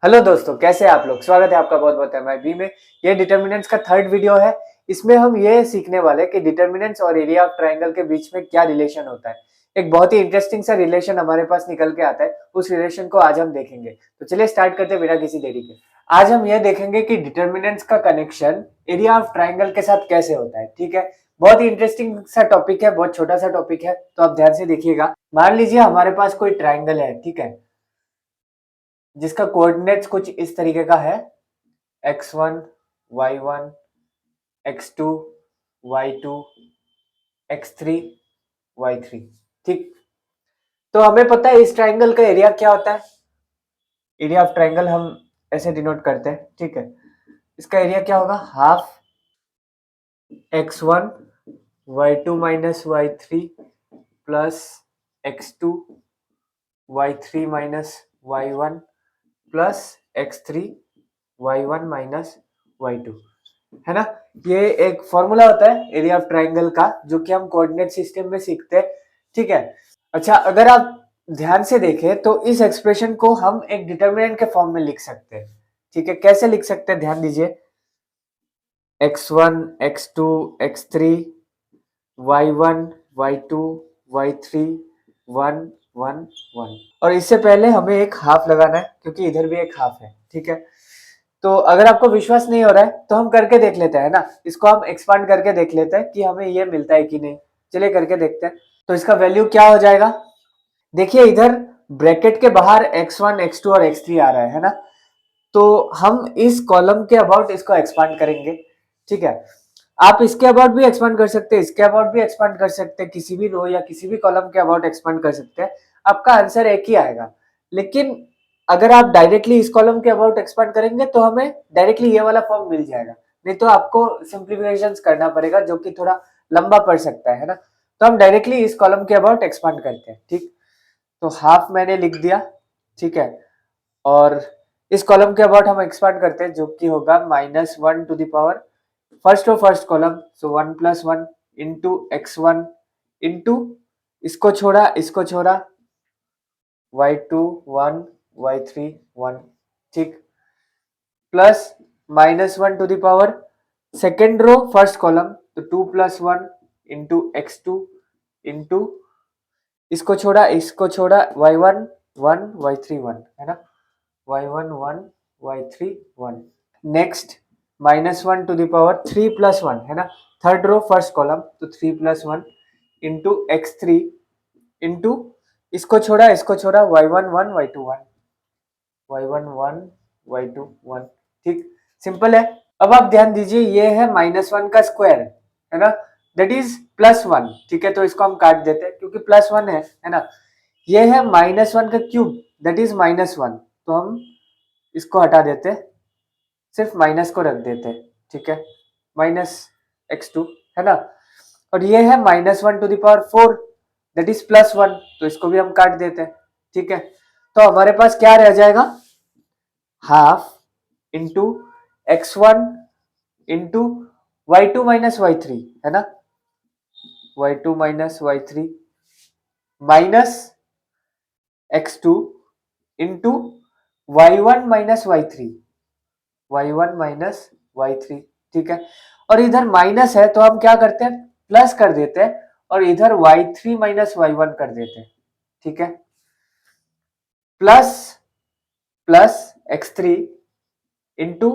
Hello दोस्तों, कैसे हैं आप लोग। स्वागत है आपका बहुत बहुत MIB में। ये डिटर्मिनेंट्स का थर्ड वीडियो है। इसमें हम ये सीखने वाले हैं कि डिटर्मिनेंट्स और एरिया ऑफ ट्रायंगल के बीच में क्या रिलेशन होता है। एक बहुत ही इंटरेस्टिंग सा रिलेशन हमारे पास निकल के आता है। उस रिलेशन को आज हम देखेंगे। तो चलिए स्टार्ट करते हैं बिना किसी देरी के। आज हम ये देखेंगे कि डिटर्मिनेंट्स का कनेक्शन एरिया ऑफ ट्रायंगल के साथ कैसे होता है। ठीक है, बहुत ही इंटरेस्टिंग सा टॉपिक है, बहुत छोटा सा टॉपिक है, तो आप ध्यान से देखिएगा। मान लीजिए हमारे पास कोई ट्रायंगल है, ठीक है, जिसका कोऑर्डिनेट्स कुछ इस तरीके का है x1 y1 x2 y2 x3 y3। ठीक, तो हमें पता है इस ट्रायंगल का एरिया क्या होता है। एरिया ऑफ ट्रायंगल हम ऐसे डिनोट करते हैं, ठीक है। इसका एरिया क्या होगा, half x1 y2 minus y3 plus x2 y3 minus y1 plus x3 y1 minus y2, है ना। ये एक फॉर्मूला होता है एरिया ऑफ ट्रायंगल का, जो कि हम कोऑर्डिनेट सिस्टम में सीखते हैं, ठीक है। अच्छा, अगर आप ध्यान से देखें तो इस एक्सप्रेशन को हम एक डिटर्मिनेंट के फॉर्म में लिख सकते हैं, ठीक है। कैसे लिख सकते हैं, ध्यान दीजिए। x1 x2 x3 y1 y2 y3 1 1 1, और इससे पहले हमें एक हाफ लगाना है क्योंकि इधर भी एक हाफ है, ठीक है। तो अगर आपको विश्वास नहीं हो रहा है तो हम करके देख लेते हैं ना, इसको हम एक्सपांड करके देख लेते हैं कि हमें ये मिलता है कि नहीं। चलिए करके देखते हैं। तो इसका वैल्यू क्या हो जाएगा, देखिए इधर ब्रैकेट के बाहर x1 x2 और x3 आ रहा है ना। तो हम इस कॉलम के अबाउट इसको एक्सपांड करेंगे, ठीक है। आप इसके अबाउट भी एक्सपांड कर सकते हैं, इसके अबाउट भी एक्सपांड कर सकते हैं, किसी भी रो या किसी भी कॉलम के अबाउट एक्सपांड कर सकते हैं। आपका आंसर एक ही आएगा। लेकिन अगर आप डायरेक्टली इस कॉलम के अबाउट एक्सपांड करेंगे तो हमें डायरेक्टली ये वाला फॉर्म मिल जाएगा, नहीं तो आपको सिंप्लीफिकेशंस करना पड़ेगा जो कि थोड़ा लंबा पड़ सकता है ना। तो हम डायरेक्टली इस कॉलम के अबाउट एक्सपांड करते हैं, ठीक। तो हाफ मैंने लिख दिया, ठीक है। और इस कॉलम के अबाउट हम एक्सपांड करते हैं जो कि होगा -1 टू द पावर फर्स्ट और फर्स्ट column, so 1 plus 1 into x1 into इसको छोड़ा y2 1 y3 1, ठीक, plus -1 to the power second row first column, तो 2 प्लस 1 इंटू x2 इंटू इसको छोड़ा y1 1 y3 1, है ना। y1 1 y3 1, next -1 to the power 3 plus 1, है ना, थर्ड रो फर्स्ट कॉलम, तो 3 प्लस 1 इंटू x3 इंटू इसको छोड़ा y1 1 y2 1, y1 1 y2 1, ठीक, सिंपल है। अब आप ध्यान दीजिए, ये है -1 का स्क्वायर, है ना, दैट इज +1, ठीक है। तो इसको हम काट देते हैं क्योंकि +1 है ना। ये है -1 का क्यूब, दैट इज -1, तो हम इसको हटा देते, सिर्फ माइनस को रख देते, ठीक है, -x2, है ना। और ये है -1 to the power 4, that is +1, तो इसको भी हम काट देते हैं, ठीक है। तो हमारे पास क्या रह जाएगा, half into x1 into y2 minus y3, है ना, y2 minus y3 minus x2 into y1 minus y3, y1 minus y3, ठीक है। और इधर माइनस है तो हम क्या करते हैं, प्लस कर देते हैं, और इधर y3 माइनस y1 कर देते हैं, ठीक है। Plus plus x3 into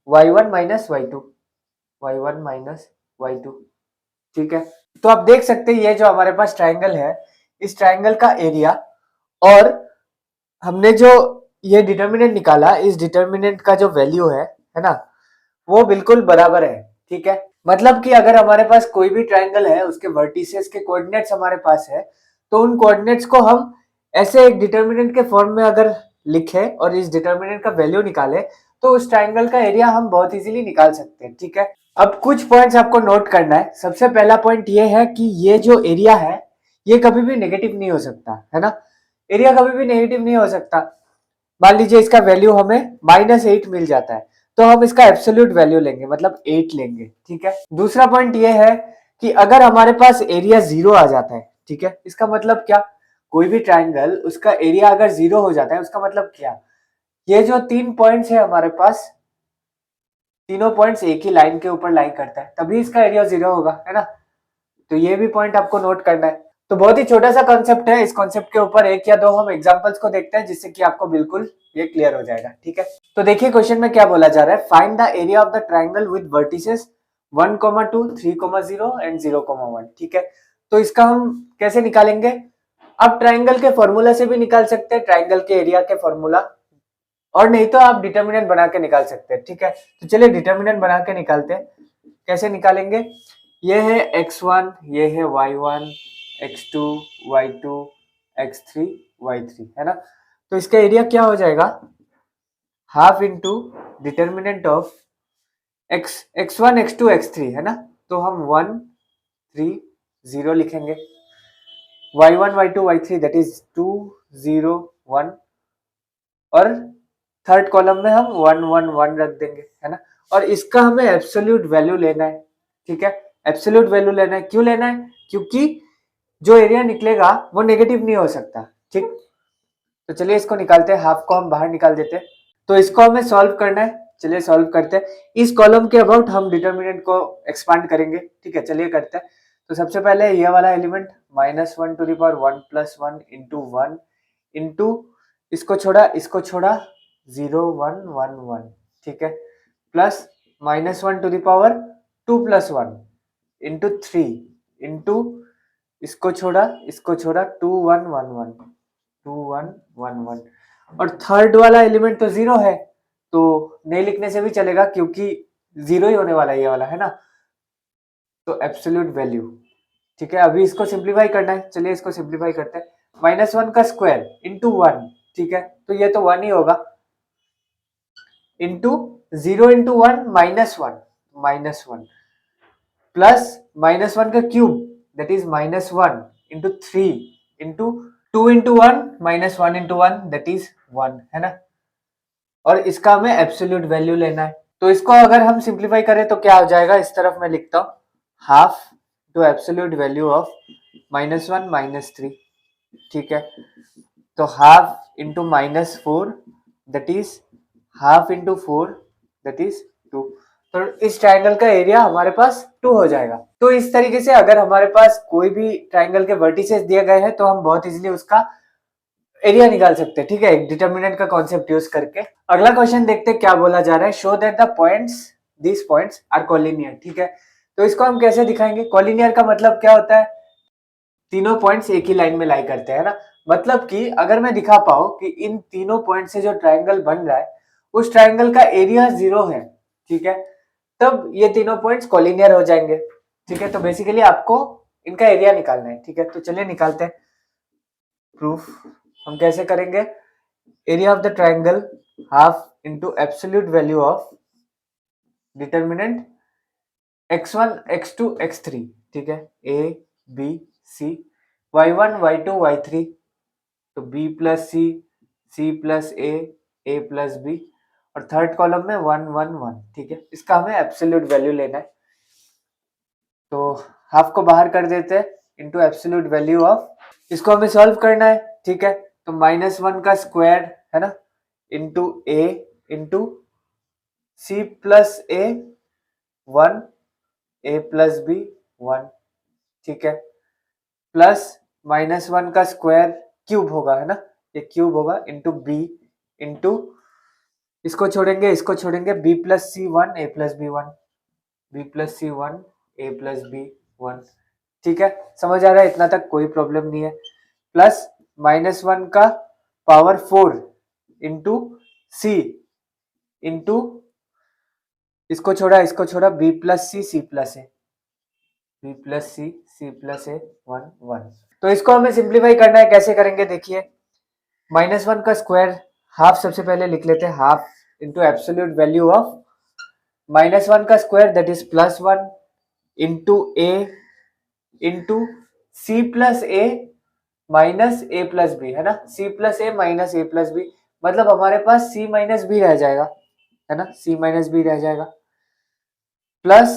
y1 minus y2, y1 minus y2, ठीक है। तो आप देख सकते हैं ये जो हमारे पास ट्रायंगल है, इस ट्रायंगल का एरिया और हमने जो ये डिटर्मिनेंट निकाला, इस डिटर्मिनेंट का जो वैल्यू है ना, वो बिल्कुल बराबर है, ठीक है। मतलब कि अगर हमारे पास कोई भी ट्रायंगल है, उसके वर्टिसेस के कोऑर्डिनेट्स हमारे पास है, तो उन कोऑर्डिनेट्स को हम ऐसे एक डिटर्मिनेंट के फॉर्म में अगर लिखे और इस डिटर्मिनेंट का वैल्यू निकाले, तो उस ट्रायंगल का एरिया हम बहुत इजीली निकाल सकते हैं, ठीक है। अब कुछ पॉइंट्स आपको नोट करना है। सबसे पहला पॉइंट ये है कि ये जो एरिया है, ये कभी भी नेगेटिव नहीं हो सकता, है ना। एरिया कभी भी नेगेटिव नहीं हो सकता। मान लीजिए इसका वैल्यू हमें -8 मिल जाता है, तो हम इसका एब्सोल्यूट वैल्यू लेंगे, मतलब 8 लेंगे, ठीक है। दूसरा पॉइंट ये है कि अगर हमारे पास एरिया 0 आ जाता है, ठीक है, इसका मतलब क्या, कोई भी ट्रायंगल उसका एरिया अगर 0 हो जाता है, उसका मतलब क्या, ये जो 3 पॉइंट्स है हमारे पास, तीनों पॉइंट्स एक ही लाइन के ऊपर लाई करता है, तभी इसका एरिया 0 होगा, है ना। तो ये भी पॉइंट आपको नोट करना है। तो बहुत ही छोटा सा कॉन्सेप्ट है, इस कॉन्सेप्ट के ऊपर एक या दो हम एग्जांपल्स को देखते हैं जिससे कि आपको बिल्कुल ये क्लियर हो जाएगा, ठीक है। तो देखिए क्वेश्चन में क्या बोला जा रहा है, find the area of the triangle with vertices 1,2, 3,0 and 0,1, ठीक है। तो इसका हम कैसे निकालेंगे, आप ट्राइंगल के फॉर्मूला से भी निकाल सकते हैं, ट्राइंगल के एरिया के फॉर्मूला, और नहीं तो आप डिटर्मिनेंट बना के निकाल सकते हैं, ठीक है। तो चलिए डिटर्मिनेंट बना के निकालते हैं। कैसे निकालेंगे, ये है x1, ये है y1, x2, y2, x3, y3, है ना। तो इसका एरिया क्या हो जाएगा, half into determinant of x1, x2, x3, है ना। तो हम 1, 3, 0 लिखेंगे, y1, y2, y3 that is 2, 0, 1, और थर्ड कॉलम में हम 1, 1, 1 रख देंगे, है ना। और इसका हमें एब्सोल्यूट वैल्यू लेना है, ठीक है। एब्सोल्यूट वैल्यू लेना है, क्यों लेना है, क्योंकि जो एरिया निकलेगा वो नेगेटिव नहीं हो सकता, ठीक। तो चलिए इसको निकालते हैं, हाफ को हम बाहर निकाल देते हैं। तो इसको हमें सॉल्व करना है, चलिए सॉल्व करते हैं। इस कॉलम के अबाउट हम डिटर्मिनेंट को एक्सपांड करेंगे, ठीक है, चलिए करते हैं। तो सबसे पहले ये वाला element -1 to the power 1 + 1 into 1 into इसको छोड़ा 0, 1, 1, 1, ठीक है, plus -1 to the power 2 + 1 into 3 into इसको छोड़ा 2, 1, 1, 1, 2, 1, 1, 1, और थर्ड वाला एलिमेंट तो 0 है, तो नहीं लिखने से भी चलेगा क्योंकि 0 ही होने वाला है ये वाला, है ना। तो एब्सोल्यूट वैल्यू, ठीक है। अभी इसको सिंप्लीफाई करना है, चलिए इसको सिंप्लीफाई करते हैं। -1 का स्क्वायर इंटू 1, ठीक है, तो ये तो 1 ही होगा, इंटू 0 इंटू 1 -1 प्लस -1 का cube that is -1 into 3 into 2 into 1 -1 into 1 that is 1, है ना। और इसका हमें एब्सोल्यूट वैल्यू लेना है। तो इसको अगर हम सिंप्लीफाई करें तो क्या हो जाएगा, इस तरफ मैं लिखता हूं, half to absolute value of -1 -3, ठीक है। तो half into -4 that is half into 4 that is 2। तो इस ट्राइंगल का एरिया हमारे पास 2 हो जाएगा। तो इस तरीके से अगर हमारे पास कोई भी ट्राइंगल के वर्टिसेस दिए गए हैं तो हम बहुत इजीली उसका एरिया निकाल सकते हैं, ठीक है, डिटर्मिनेंट का कॉन्सेप्ट यूज करके। अगला क्वेश्चन देखते हैं क्या बोला जा रहा है, show that the points this points are collinear, ठीक है। तो इसको हम कैसे दिखाएंगे, कोलिनियर का मतलब क्या होता है, तीनों पॉइंट्स एक ही लाइन में लाई करते हैं ना। मतलब कि अगर मैं दिखा पाऊं कि इन तीनों पॉइंट से जो ट्राइंगल बन रहा है उस ट्राइंगल का एरिया 0 है, ठीक है, तब ये तीनों पॉइंट्स कोलिनियर हो जाएंगे, ठीक है। तो बेसिकली आपको इनका एरिया निकालना है, ठीक है। तो चलिए निकालते हैं प्रूफ। हम कैसे करेंगे, area of the triangle half into absolute value of determinant x1, x2, x3, ठीक है, a b c, y1, y2, y3, तो b plus c, c plus a plus b, और थर्ड कॉलम में 1, 1, 1, ठीक है। इसका हमें एब्सोल्यूट वैल्यू लेना है, तो हाफ को बाहर कर देते हैं इंटू एब्सोल्यूट वैल्यू ऑफ, इसको हमें सॉल्व करना है, ठीक है। तो -1 का स्क्वायर, है ना, into a into c plus a 1, a plus b 1, ठीक है, प्लस -1 का स्क्वायर क्यूब होगा, है ना, ये क्यूब होगा, इंटू b इंटू इसको छोड़ेंगे b plus c 1, a plus b 1, b plus c 1, a plus b 1, ठीक है। समझ आ रहा है, इतना तक कोई प्रॉब्लम नहीं है। प्लस -1 का पावर 4 इंटू c इंटू इसको छोड़ा b plus c plus a, b plus c plus a 1, 1। तो इसको हमें सिंप्लीफाई करना है, कैसे करेंगे देखिए, -1 का स्क्वायर हाफ सबसे पहले लिख लेते हैं, half into absolute value of -1 का square that is +1 into a into c plus a minus a plus b, है ना, c plus a minus a plus b, मतलब हमारे पास c माइनस b रह जाएगा, है ना, c माइनस b रह जाएगा, प्लस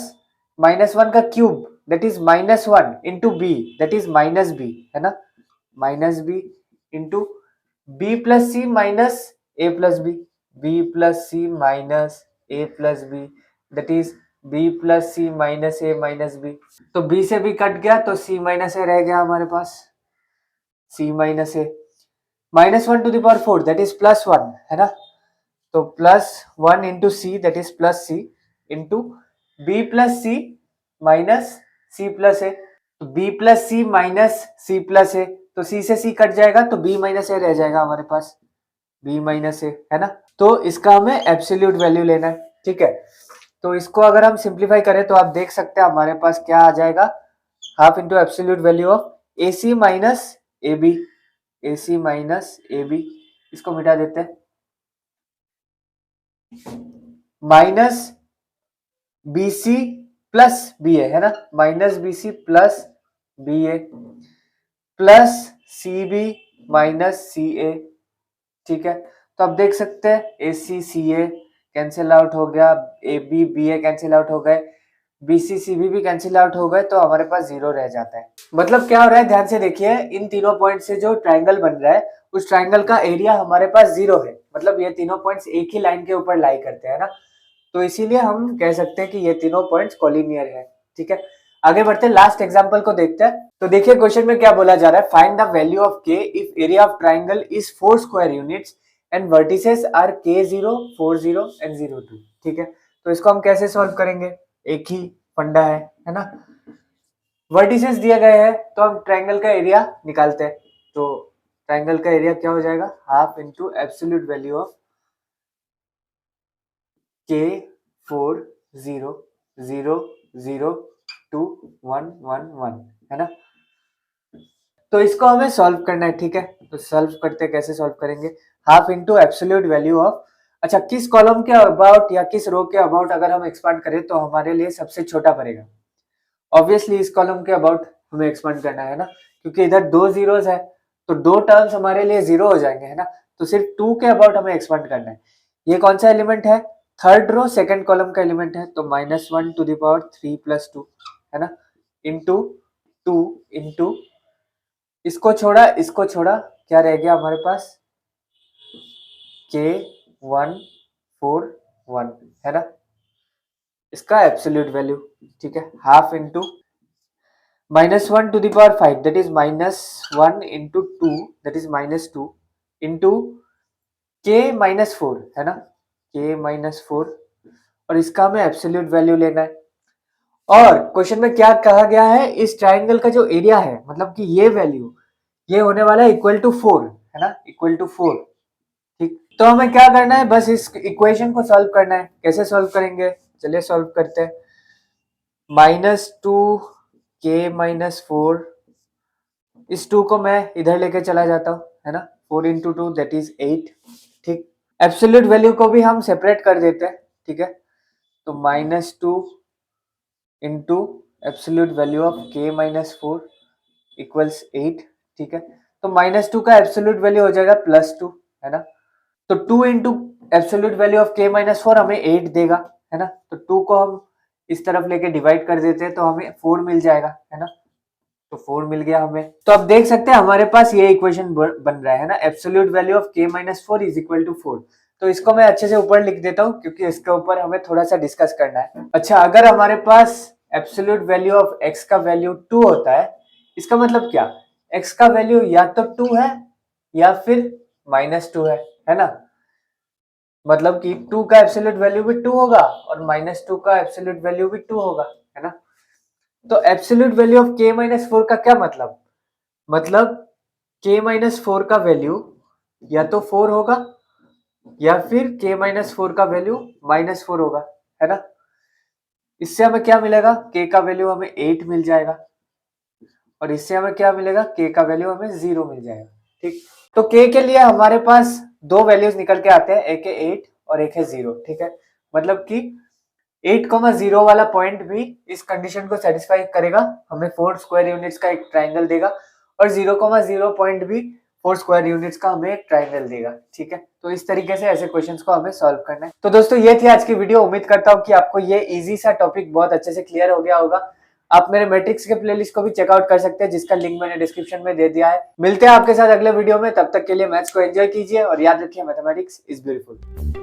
-1 का cube that is -1 into b that is minus b, है ना, minus b into b plus c minus a plus b, b plus c minus a plus b, that is b plus c minus a minus b। तो b से b cut गया तो c minus a रह गया हमारे पास, c minus a minus 1 to the power 4 that is plus 1 है ना। तो plus 1 into C that is plus C into B plus C minus C plus A. तो B plus C minus C plus A, तो C से सी cut जाएगा तो B minus ए रह जाएगा हमारे पास, बी माइनस ए है ना। तो इसका हमें एब्सोल्यूट वैल्यू लेना है, ठीक है। तो इसको अगर हम सिंप्लीफाई करें तो आप देख सकते हैं हमारे पास क्या आ जाएगा, half into absolute value of A C minus A B, A C minus A B, इसको मिटा देते हैं, minus B C plus B A है ना, minus B C plus B A plus C B minus C A, ठीक है। तो आप देख सकते हैं ए सी सी ए कैंसिल आउट हो गया, A B B A cancel out हो गए, बी सी सी बी भी कैंसिल आउट हो गए, तो हमारे पास जीरो रह जाता है। मतलब क्या हो रहा है, ध्यान से देखिए, इन तीनों पॉइंट से जो ट्राइंगल बन रहा है उस ट्राइंगल का एरिया हमारे पास जीरो है, मतलब ये तीनों पॉइंट्स एक ही लाइन के ऊपर लाई करते हैं ना, तो इसीलिए हम कह सकते हैं कि ये तीनों पॉइंट्स कोलिनियर है, ठीक है। आगे बढ़ते हैं, लास्ट एग्जांपल को देखते हैं। तो देखिए क्वेश्चन में क्या बोला जा रहा है, find the value of k if area of triangle is 4 square units and vertices are k0 40 and 02, ठीक है। तो इसको हम कैसे सॉल्व करेंगे, एक ही फंडा है ना। वर्टिसेस दिए गए हैं तो हम ट्राइंगल का एरिया निकालते हैं। तो ट्राइंगल का एरिया क्या हो जाएगा, half into absolute value of k4 0 0 0 2 1 1 1 है ना। तो इसको हमें सॉल्व करना है, ठीक है। तो सॉल्व करते हैं, कैसे सॉल्व करेंगे, half into absolute value of, अच्छा किस कॉलम के अबाउट या किस रो के अबाउट अगर हम एक्सपांड करें तो हमारे लिए सबसे छोटा पड़ेगा। ऑब्वियसली इस कॉलम के अबाउट हमें एक्सपांड करना है ना, क्योंकि इधर दो जीरोस है तो दो टर्म्स हमारे लिए जीरो हो जाएंगे है ना। तो सिर्फ 2 के अबाउट हमें एक्सपांड करना है। ये कौन सा एलिमेंट है, थर्ड रो सेकंड कॉलम का एलिमेंट है, तो -1 टू द पावर 3 प्लस 2 है ना, इंटू 2 इंटू इसको छोड़ा क्या रह गया हमारे पास, k141 है ना, इसका एब्सोल्यूट वैल्यू, ठीक है, half into -1 to the power 5 that is -1 into 2 that is -2 into k -4 है ना, k -4, और इसका हमें एब्सोल्यूट वैल्यू लेना है। और क्वेश्चन में क्या कहा गया है, इस ट्राइंगल का जो एरिया है, मतलब कि ये वैल्यू ये होने वाला है इक्वल टू 4 है ना, इक्वल टू 4, ठीक। तो हमें क्या करना है, बस इस इक्वेशन को सॉल्व करना है। कैसे सॉल्व करेंगे, चलिए सॉल्व करते हैं। -2 k -4, इस 2 को मैं इधर लेके चला जाता हूँ है ना, 4 इंटू 2 दैट इज 8, ठीक। एब्सोल्यूट वैल्यू को भी हम सेपरेट कर देते हैं, ठीक है। तो -2 into absolute value of k -4 equals 8, ठीक है। तो -2 का एब्सोल्यूट वैल्यू हो जाएगा +2 है ना। तो 2 into absolute value of k -4 हमें 8 देगा है ना। तो 2 को हम इस तरफ लेके डिवाइड कर देते हैं तो हमें 4 मिल जाएगा है ना। तो 4 मिल गया हमें। तो अब देख सकते हैं हमारे पास ये इक्वेशन बन रहा है ना, absolute value of k -4 is equal to 4। तो इसको मैं अच्छे से ऊपर लिख देता हूँ क्योंकि इसके ऊपर हमें थोड़ा सा डिस्कस करना है। अच्छा, अगर हमारे पास एब्सोल्यूट वैल्यू ऑफ x का वैल्यू 2 होता है, इसका मतलब क्या, x का वैल्यू या तो 2 है या फिर -2 है ना। मतलब कि 2 का एब्सोल्यूट वैल्यू भी 2 होगा और -2 का एब्सोल्यूट वैल्यू भी 2 होगा है ना। तो एब्सोल्यूट वैल्यू ऑफ k -4 का क्या मतलब k -4 का वैल्यू या तो 4 होगा या फिर k -4 का वैल्यू -4 होगा है ना। इससे हमें क्या मिलेगा, k का वैल्यू हमें 8 मिल जाएगा और इससे हमें क्या मिलेगा, k का वैल्यू हमें 0 मिल जाएगा, ठीक। तो k के लिए हमारे पास दो वैल्यूज निकल के आते हैं, एक है 8 और एक है 0, ठीक है। मतलब कि 8,0 वाला पॉइंट भी इस कंडीशन को सेटिस्फाई करेगा, हमें 4 स्क्वायर यूनिट्स का एक ट्राइंगल देगा, और 0,0 पॉइंट भी 4 स्क्वायर यूनिट्स का हमें एक ट्राइंगल देगा, ठीक है। तो इस तरीके से ऐसे क्वेश्चंस को हमें सॉल्व करना है। तो दोस्तों ये थी आज की वीडियो, उम्मीद करता हूँ कि आपको ये इजी सा टॉपिक बहुत अच्छे से क्लियर हो गया होगा। आप मेरे मैट्रिक्स के प्लेलिस्ट को भी चेकआउट कर सकते हैं जिसका लिंक मैंने डिस्क्रिप्शन में दे दिया है। मिलते हैं आपके साथ अगले वीडियो में, तब तक के लिए मैथ्स को एंजॉय कीजिए और याद रखिए मैथमेटिक्स इज ब्यूटीफुल।